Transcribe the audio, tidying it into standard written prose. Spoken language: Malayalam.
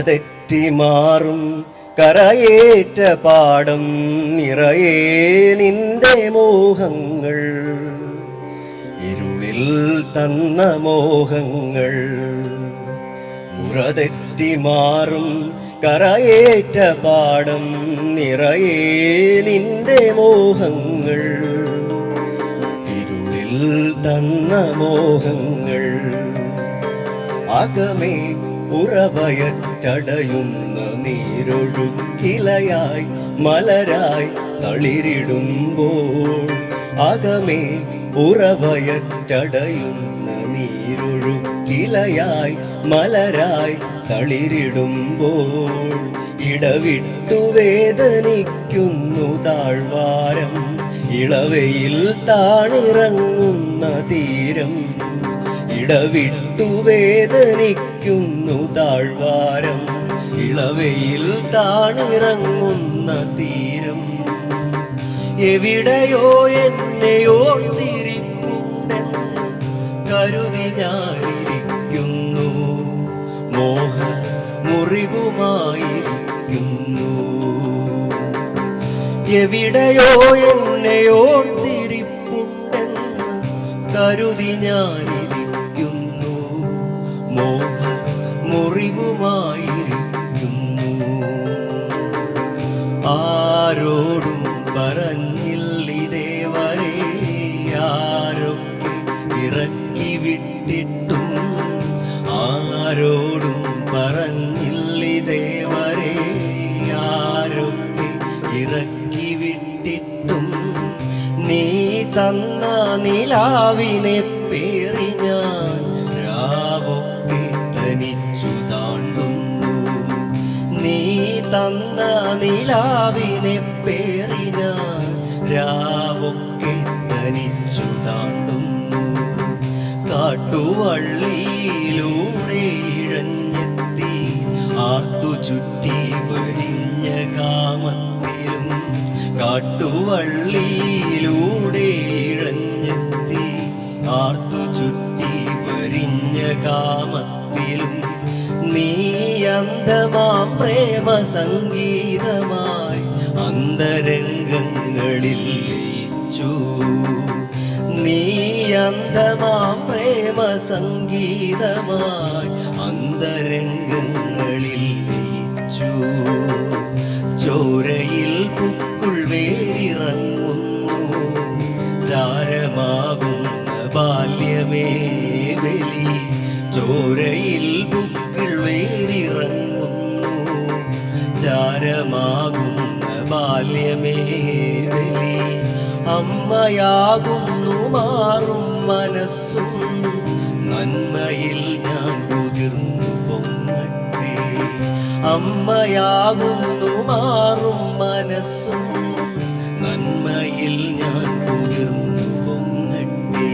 തെറ്റിമാറും കരയേറ്റ പാടം നിറയെ നിന്റെ മോഹങ്ങൾ, ഇരുളിൽ തന്ന മോഹങ്ങൾ. മുറതെറ്റിമാറും കരയേറ്റ പാടം നിറയെ നിന്റെ മോഹങ്ങൾ, ഇരുളിൽ തന്ന മോഹങ്ങൾ. അകമേ ഉറവയറ്റടയുന്ന നീരൊഴുക്കിലയായി മലരായി തളിരിടുമ്പോൾ, അകമേ ഉറവയറ്റടയുന്ന നീരൊഴുക്കിലയായി മലരായി തളിരിടുമ്പോൾ, ഇടവിട്ടു വേദനിക്കുന്നു താഴ്വാരം, ഇളവയിൽ താണിറങ്ങുന്ന തീരം. ഇടവിട്ടു വേദനിക്കുന്നു താഴ്വാരം, ഇളവയിൽ താണിറങ്ങുന്ന തീരം. എവിടെയോ എന്നെ ഓർത്തിരിപ്പുണ്ടെന്ന് കരുതി ഞാനിരിക്കുന്നു, മോഹ മുറിവുമായിരിക്കുന്നു. എവിടെയോ എന്നെ ഓർത്തിരിപ്പുണ്ടെന്ന് കരുതി ഞാനിരിക്കുന്നു, മോഹ മുറിവുമായിരിക്കുന്നു. ആരോടും പറഞ്ഞില്ലിതേവരെ, ആരൊക്കെ ഇറക്കി വിട്ടിട്ടും, ആരോടും പറഞ്ഞില്ലിതേവരെ, ആരൊക്കെ ഇറക്കി വിട്ടിട്ടും, നീ തന്ന നിലാവിനെ പേറി ഞാൻ രാവൊക്കെ തനിച്ചു താണ്ടുന്നു. നീ തന്ന നിലാവിനെ പേറി ഞാൻ രാവൊക്കെ തനിച്ചു താണ്ടുന്നു. കാട്ടുവള്ളിയിലൂടെ ഇഴഞ്ഞെത്തി ആർത്തു ചുറ്റി വരിഞ്ഞ കാമത്തിലും, കാട്ടുവള്ളിയിലൂടെ ഇഴഞ്ഞെത്തി ആർത്തു ചുറ്റി വരിഞ്ഞ കാമത്തിലും, നീ അന്ധമാം പ്രേമ സംഗീതമായി അന്തരംഗങ്ങളിൽ ലയിച്ചു. നീ അന്ധമാം പ്രേമ സംഗീതമായി അന്തരംഗങ്ങളിൽ ലയിച്ചു. ചോരയിൽ പുക്കുൾ വേരിറങ്ങുന്നു, ചാരമാകുന്ന ബാല്യമേ ബലി. ചോരയിൽ പുക്കിൾ വേരിറങ്ങുന്നു, ചാരമാകുന്ന ബാല്യമേ ബലി. അമ്മയാകുന്നു മാറും മനസ്സും, നന്മയിൽ ഞാൻ കുതിർന്നു പൊങ്ങട്ടെ. അമ്മയാകുന്നു മാറും മനസ്സും, നന്മയിൽ ഞാൻ കുതിർന്നു പൊങ്ങട്ടെ.